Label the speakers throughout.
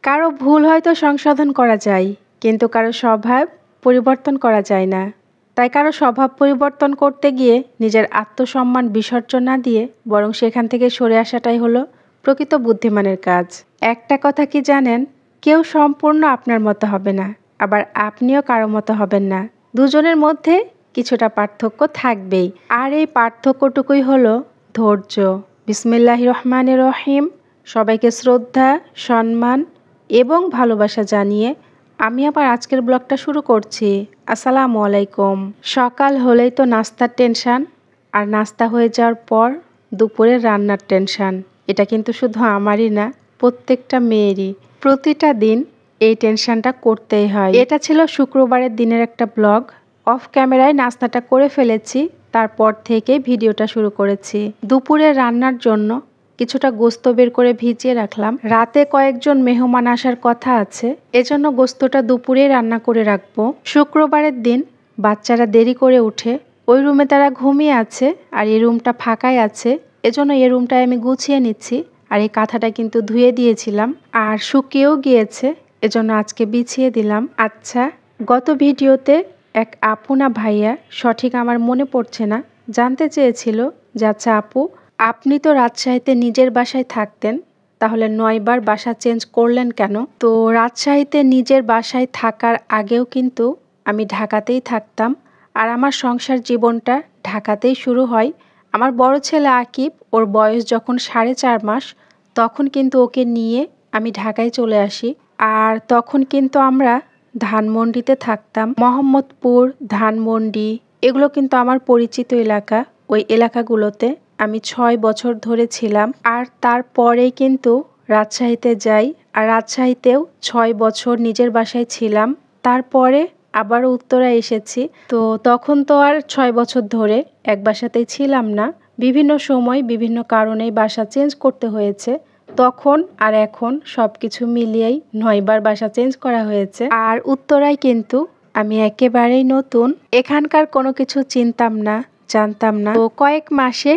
Speaker 1: কারো ভুল হয়তো সংশোধন করা যায়, কিন্তু কারো স্বভাব পরিবর্তন করা যায় না। তাই কারো স্বভাব পরিবর্তন করতে গিয়ে নিজের আত্মসম্মান বিসর্জন না দিয়ে বরং সেখান থেকে সরে আসাটাই হলো প্রকৃত বুদ্ধিমানের কাজ। একটা কথা কি জানেন, কেউ সম্পূর্ণ আপনার মতো হবে না, আবার আপনিও কারো মতো হবেন না। দুজনের মধ্যে কিছুটা পার্থক্য থাকবেই, আর এই পার্থক্যটুকুই হলো ধৈর্য। বিসমিল্লাহির রহমানির রহিম। সবাইকে শ্রদ্ধা, সম্মান এবং ভালোবাসা জানিয়ে আমি আবার আজকের ব্লগটা শুরু করছি। আসসালামু আলাইকুম। সকাল হলেই তো নাস্তার টেনশান, আর নাস্তা হয়ে যাওয়ার পর দুপুরের রান্নার টেনশান। এটা কিন্তু শুধু আমারই না, প্রত্যেকটা মেয়েরই প্রতিটা দিন এই টেনশানটা করতেই হয়। এটা ছিল শুক্রবারের দিনের একটা ব্লগ। অফ ক্যামেরায় নাস্তাটা করে ফেলেছি, তারপর থেকে ভিডিওটা শুরু করেছি। দুপুরের রান্নার জন্য কিছুটা গোস্ত বের করে ভিজিয়ে রাখলাম। রাতে কয়েকজন মেহমান আসার কথা আছে, এজন্য গোস্তটা দুপুরেই রান্না করে রাখবো। শুক্রবারের দিন বাচ্চারা দেরি করে উঠে ওই রুমে তারা ঘুমিয়ে আছে, আর এই রুমটা ফাঁকাই আছে, এজন্য এই রুমটায় আমি গুছিয়ে নিচ্ছি। আর এই কাঁথাটা কিন্তু ধুয়ে দিয়েছিলাম আর শুকিয়েও গিয়েছে, এজন্য আজকে বিছিয়ে দিলাম। আচ্ছা, গত ভিডিওতে এক আপু না ভাইয়া, সঠিক আমার মনে পড়ছে না, জানতে চেয়েছিল যে আচ্ছা আপু, আপনি তো রাজশাহীতে নিজের বাসায় থাকতেন, তাহলে 9 বার বাসা চেঞ্জ করলেন কেন? তো রাজশাহীতে নিজের বাসায় থাকার আগেও কিন্তু আমি ঢাকাতেই থাকতাম, আর আমার সংসার জীবনটা ঢাকাতেই শুরু হয়। আমার বড় ছেলে আকিব, ওর বয়স যখন 4.5 মাস, তখন কিন্তু ওকে নিয়ে আমি ঢাকায় চলে আসি। আর তখন কিন্তু আমরা ধানমন্ডিতে থাকতাম। মোহাম্মদপুর, ধানমন্ডি, এগুলো কিন্তু আমার পরিচিত এলাকা। ওই এলাকাগুলোতে আমি 6 বছর ধরে ছিলাম, আর তারপরেই কিন্তু রাজশাহীতে যাই, আর রাজশাহীতেও 6 বছর নিজের বাসায় ছিলাম। তারপরে আবারও উত্তরায় এসেছি। তো তখন তো আর 6 বছর ধরে এক বাসাতেই ছিলাম না, বিভিন্ন সময় বিভিন্ন কারণেই বাসা চেঞ্জ করতে হয়েছে। তখন আর এখন সবকিছু মিলিয়েই 9 বার বাসা চেঞ্জ করা হয়েছে। আর উত্তরায় কিন্তু আমি একেবারেই নতুন, এখানকার কোনো কিছু চিনতাম না, জানতাম না। তো কয়েক মাসে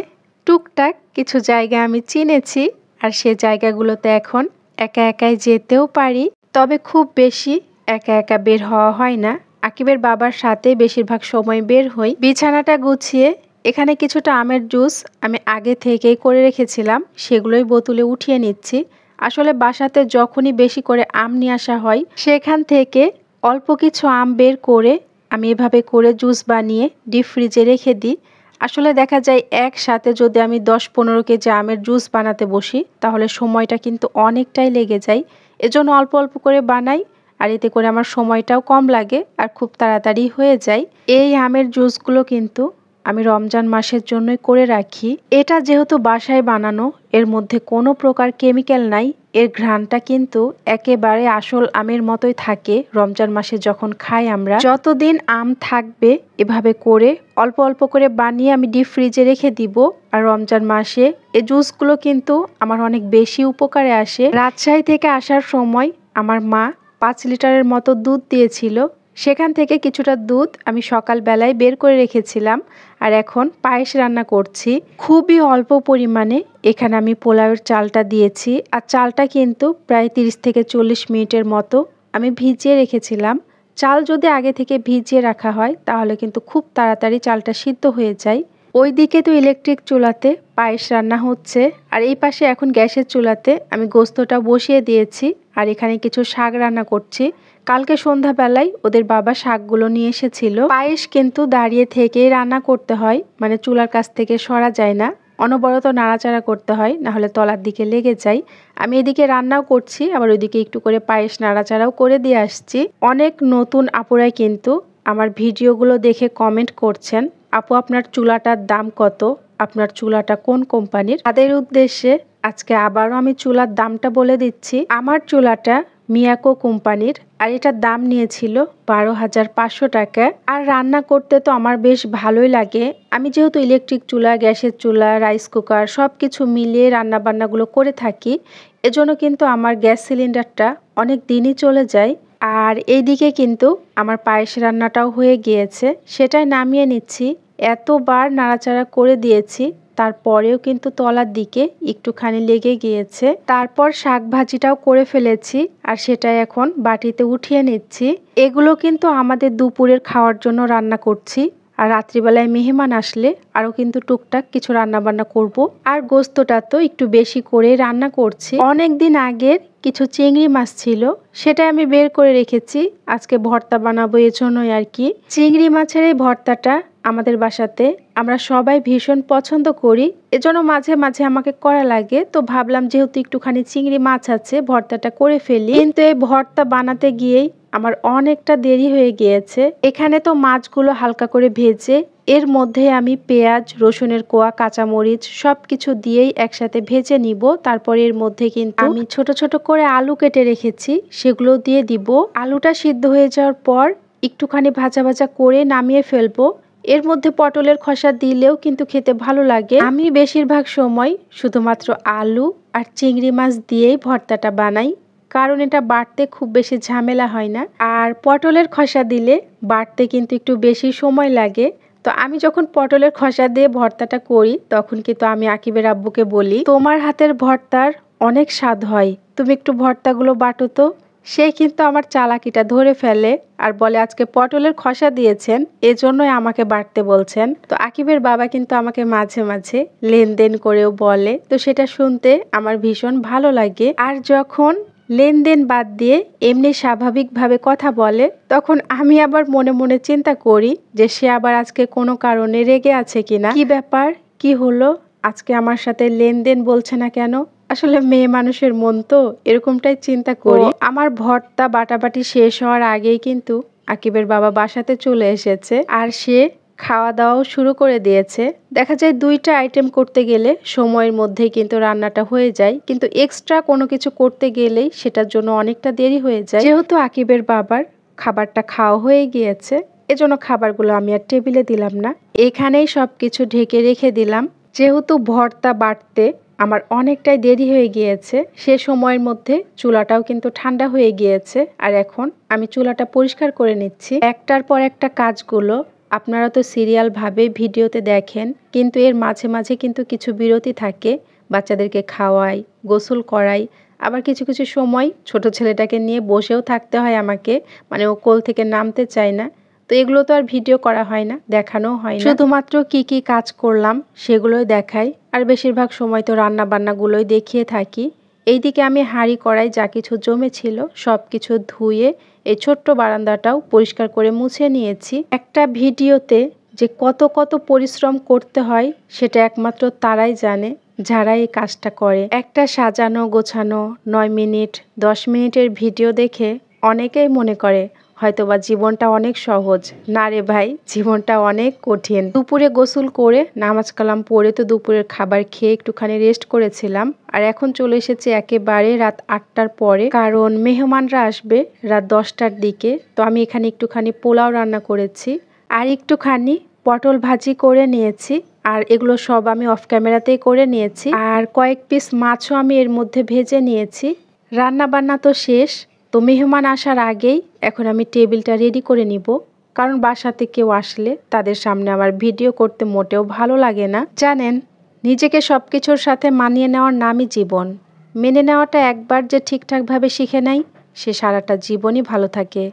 Speaker 1: টুকটাক কিছু জায়গা আমি চিনেছি, আর সে জায়গাগুলোতে এখন একা একাই যেতেও পারি। তবে খুব বেশি একা একা বের হওয়া হয় না, আকিবের বাবার সাথে বেশিরভাগ সময় বের হই। বিছানাটা গুছিয়ে এখানে কিছুটা আমের জুস আমি আগে থেকেই করে রেখেছিলাম, সেগুলোই বোতলে উঠিয়ে নিচ্ছি। আসলে বাসাতে যখনই বেশি করে আম নিয়ে আসা হয়, সেখান থেকে অল্প কিছু আম বের করে আমি এভাবে করে জুস বানিয়ে ডিপ ফ্রিজে রেখে দিই। আসলে দেখা যায় একসাথে যদি আমি 10-15 কেজি আমের জুস বানাতে বসি, তাহলে সময়টা কিন্তু অনেকটাই লেগে যায়। এজন্য অল্প অল্প করে বানাই, আর এতে করে আমার সময়টাও কম লাগে আর খুব তাড়াতাড়ি হয়ে যায়। এই আমের জুসগুলো কিন্তু আমি রমজান মাসের জন্যই করে রাখি। এটা যেহেতু বাসায় বানানো, এর মধ্যে কোনো প্রকার কেমিক্যাল নাই, এর ঘ্রাণটা কিন্তু একেবারে আসল আমের মতোই থাকে। রমজান মাসে যখন খাই আমরা, যতদিন আম থাকবে এভাবে করে অল্প অল্প করে বানিয়ে আমি ডিপ ফ্রিজে রেখে দিব। আর রমজান মাসে এই জুসগুলো কিন্তু আমার অনেক বেশি উপকারে আসে। রাজশাহী থেকে আসার সময় আমার মা 5 লিটারের মতো দুধ দিয়েছিল, সেখান থেকে কিছুটা দুধ আমি সকালবেলায় বের করে রেখেছিলাম, আর এখন পায়েস রান্না করছি। খুবই অল্প পরিমাণে এখানে আমি পোলাওয়ের চালটা দিয়েছি, আর চালটা কিন্তু প্রায় 30 থেকে 40 মিনিটের মতো আমি ভিজিয়ে রেখেছিলাম। চাল যদি আগে থেকে ভিজিয়ে রাখা হয়, তাহলে কিন্তু খুব তাড়াতাড়ি চালটা সিদ্ধ হয়ে যায়। ওইদিকে তো ইলেকট্রিক চুলাতে পায়েস রান্না হচ্ছে, আর এই পাশে এখন গ্যাসের চুলাতে আমি গোস্তটা বসিয়ে দিয়েছি, আর এখানে কিছু শাক রান্না করছি। কালকে সন্ধ্যাবেলায় ওদের বাবা শাকগুলো নিয়ে এসেছিল। পায়েস কিন্তু দাঁড়িয়ে থেকেই রান্না করতে হয়, মানে চুলার কাছ থেকে সরা যায় না, অনবরত নাড়াচাড়া করতে হয়, নাহলে তলার দিকে লেগে যায়। আমি এদিকে রান্নাও করছি, আবার ওইদিকে একটু করে পায়েস নাড়াচাড়াও করে দিয়ে আসছি। অনেক নতুন আপুরাই কিন্তু আমার ভিডিওগুলো দেখে কমেন্ট করছেন, আপু আপনার চুলাটার দাম কত, আপনার চুলাটা কোন কোম্পানির। তাদের উদ্দেশ্যে আজকে আবারও আমি চুলার দামটা বলে দিচ্ছি। আমার চুলাটা মিয়াকো কোম্পানির, আর এটার দাম নিয়েছিল 12,500 টাকা। আর রান্না করতে তো আমার বেশ ভালোই লাগে। আমি যেহেতু ইলেকট্রিক চুলা, গ্যাসের চুলা, রাইস কুকার সব কিছু মিলিয়ে রান্না বান্নাগুলো করে থাকি, এজন্য কিন্তু আমার গ্যাস সিলিন্ডারটা অনেক দিনই চলে যায়। আর এইদিকে কিন্তু আমার পায়েস রান্নাটাও হয়ে গিয়েছে, সেটাই নামিয়ে নিচ্ছি। এতবার নাড়াচাড়া করে দিয়েছি, তারপরেও কিন্তু তলার দিকে একটুখানি লেগে গিয়েছে। তারপর শাক ভাজিটাও করে ফেলেছি আর সেটা এখন বাটিতে উঠিয়ে নিচ্ছি। এগুলো কিন্তু আমাদের দুপুরের খাওয়ার জন্য রান্না করছি। আর রাত্রিবেলায় মেহমান আসলে আরও কিন্তু টুকটাক কিছু রান্না বান্না করব। আর গোস্তটা তো একটু বেশি করে রান্না করছি। অনেক দিন আগের কিছু চিংড়ি মাছ ছিল, সেটা আমি বের করে রেখেছি আজকে ভর্তা বানাবো এজন্যই আর কি। চিংড়ি মাছের এই ভর্তাটা আমাদের বাসাতে আমরা সবাই ভীষণ পছন্দ করি, এজন্য মাঝে মাঝে আমাকে করা লাগে। তো ভাবলাম যেহেতু একটুখানি চিংড়ি মাছ আছে ভর্তাটা করে ফেলি। কিন্তু এই ভর্তা বানাতে গিয়েই আমার অনেকটা দেরি হয়ে গিয়েছে। এখানে তো মাছগুলো হালকা করে ভেজে এর মধ্যে আমি পেঁয়াজ, রসুনের কোয়া, কাঁচামরিচ সবকিছু দিয়েই একসাথে ভেজে নিব। তারপর এর মধ্যে কিন্তু আমি ছোট ছোট করে আলু কেটে রেখেছি, সেগুলো দিয়ে দিব। আলুটা সিদ্ধ হয়ে যাওয়ার পর একটুখানি ভাজা ভাজা করে নামিয়ে ফেলবো। এর মধ্যে পটলের খোসা দিলেও কিন্তু খেতে ভালো লাগে। আমি বেশিরভাগ সময় শুধুমাত্র আলু আর চিংড়ি মাছ দিয়েই ভর্তাটা বানাই, কারণ এটা বাটতে খুব বেশি ঝামেলা হয় না। আর পটলের খোসা দিলে বাটতে কিন্তু একটু বেশি সময় লাগে। তো আমি যখন পটলের খোসা দিয়ে ভর্তাটা করি তখন কিন্তু আমি আকিবের আব্বুকে বলি, তোমার হাতের ভর্তার অনেক স্বাদ হয়, তুমি একটু ভর্তাগুলো বাটো তো। সে কিন্তু আমার চালাকিটা ধরে ফেলে আর বলে আজকে পটলের খোসা দিয়েছেন এজন্যই আমাকে বাটতে বলছেন। তো আকিবের বাবা কিন্তু আমাকে মাঝে মাঝে লেনদেন করেও বলে, তো সেটা শুনতে আমার ভীষণ ভালো লাগে। আর যখন লেনদেন বাদ দিয়ে এমনি স্বাভাবিকভাবে কথা বলে তখন আমি আবার মনে মনে চিন্তা করি যে সে আবার আজকে কোনো কারণে রেগে আছে কিনা, কি ব্যাপার, কি হলো, আজকে আমার সাথে লেনদেন বলছে না কেন। আসলে মেয়ে মানুষের মন তো এরকমটাই চিন্তা করি। আমার ভর্তা বাটাবাটি শেষ হওয়ার আগেই কিন্তু আকিবের বাবা বাসাতে চলে এসেছে আর সে খাওয়া দাওয়াও শুরু করে দিয়েছে। দেখা যায় দুইটা আইটেম করতে গেলে সময়ের মধ্যেই কিন্তু রান্নাটা হয়ে যায়, কিন্তু এক্সট্রা কোনো কিছু করতে গেলেই সেটার জন্য অনেকটা দেরি হয়ে যায়। যেহেতু আকিবের বাবার খাবারটা খাওয়া হয়ে গিয়েছে এজন্য খাবারগুলো আমি আর টেবিলে দিলাম না, এখানেই সব কিছু ঢেকে রেখে দিলাম। যেহেতু ভর্তা বাটতে আমার অনেকটাই দেরি হয়ে গিয়েছে, সে সময়ের মধ্যে চুলাটাও কিন্তু ঠান্ডা হয়ে গিয়েছে। আর এখন আমি চুলাটা পরিষ্কার করে নিচ্ছি। একটার পর একটা কাজগুলো আপনারা তো সিরিয়ালভাবে ভিডিওতে দেখেন, কিন্তু এর মাঝে মাঝে কিন্তু কিছু বিরতি থাকে। বাচ্চাদেরকে খাওয়াই, গোসল করাই, আবার কিছু কিছু সময় ছোট ছেলেটাকে নিয়ে বসেও থাকতে হয় আমাকে, মানে ও কোল থেকে নামতে চায় না। তো এগুলো তো আর ভিডিও করা হয় না, দেখানো হয় না, শুধুমাত্র কি কি কাজ করলাম সেগুলোই দেখাই। আর বেশিরভাগ সময় তো রান্না বান্নাগুলোই দেখিয়ে থাকি। এইদিকে আমি হাঁড়ি কড়াই যা কিছু জমেছিল সব কিছু ধুয়ে এই ছোট্ট বারান্দাটাও পরিষ্কার করে মুছে নিয়েছি। একটা ভিডিওতে যে কত কত পরিশ্রম করতে হয় সেটা একমাত্র তারাই জানে যারা এই কাজটা করে। একটা সাজানো গোছানো 9 মিনিট 10 মিনিটের ভিডিও দেখে অনেকেই মনে করে হয়তোবা জীবনটা অনেক সহজ। না রে ভাই, জীবনটা অনেক কঠিন। দুপুরে গোসল করে নামাজ কালাম পড়ে তো দুপুরের খাবার খেয়ে একটুখানি রেস্ট করেছিলাম। আর এখন চলে এসেছে একেবারে রাত 8টার পরে, কারণ মেহমানরা আসবে রাত 10টার দিকে। তো আমি এখানে একটুখানি পোলাও রান্না করেছি আর একটুখানি পটল ভাজি করে নিয়েছি। আর এগুলো সব আমি অফ ক্যামেরাতেই করে নিয়েছি। আর কয়েক পিস মাছও আমি এর মধ্যে ভেজে নিয়েছি। রান্না বান্না তো শেষ, তো মেহমান আসার আগেই এখন আমি টেবিলটা রেডি করে নিব, কারণ বাসাতে কেউ আসলে তাদের সামনে আমার ভিডিও করতে মোটেও ভালো লাগে না। জানেন, নিজেকে সব কিছুর সাথে মানিয়ে নেওয়ার নামই জীবন। মেনে নেওয়াটা একবার যে ঠিকঠাকভাবে শিখে নেয় সে সারাটা জীবনই ভালো থাকে।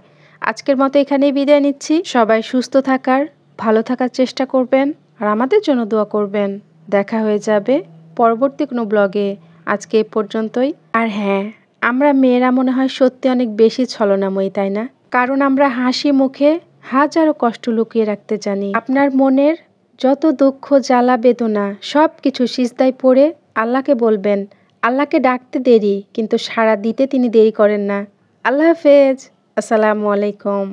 Speaker 1: আজকের মতো এখানেই বিদায় নিচ্ছি। সবাই সুস্থ থাকার, ভালো থাকার চেষ্টা করবেন আর আমাদের জন্য দোয়া করবেন। দেখা হয়ে যাবে পরবর্তী কোনো ব্লগে। আজকে এ পর্যন্তই। আর হ্যাঁ, আমরা মেয়েরা মনে হয় সত্যি অনেক বেশি ছলনাময়ী, তাই না? কারণ আমরা হাসি মুখে হাজারো কষ্ট লুকিয়ে রাখতে জানি। আপনার মনের যত দুঃখ, জ্বালা, বেদনা সব কিছু সিজদায় পড়ে আল্লাহকে বলবেন। আল্লাহকে ডাকতে দেরি, কিন্তু সাড়া দিতে তিনি দেরি করেন না। আল্লাহ হাফেজ। আসসালামু আলাইকুম।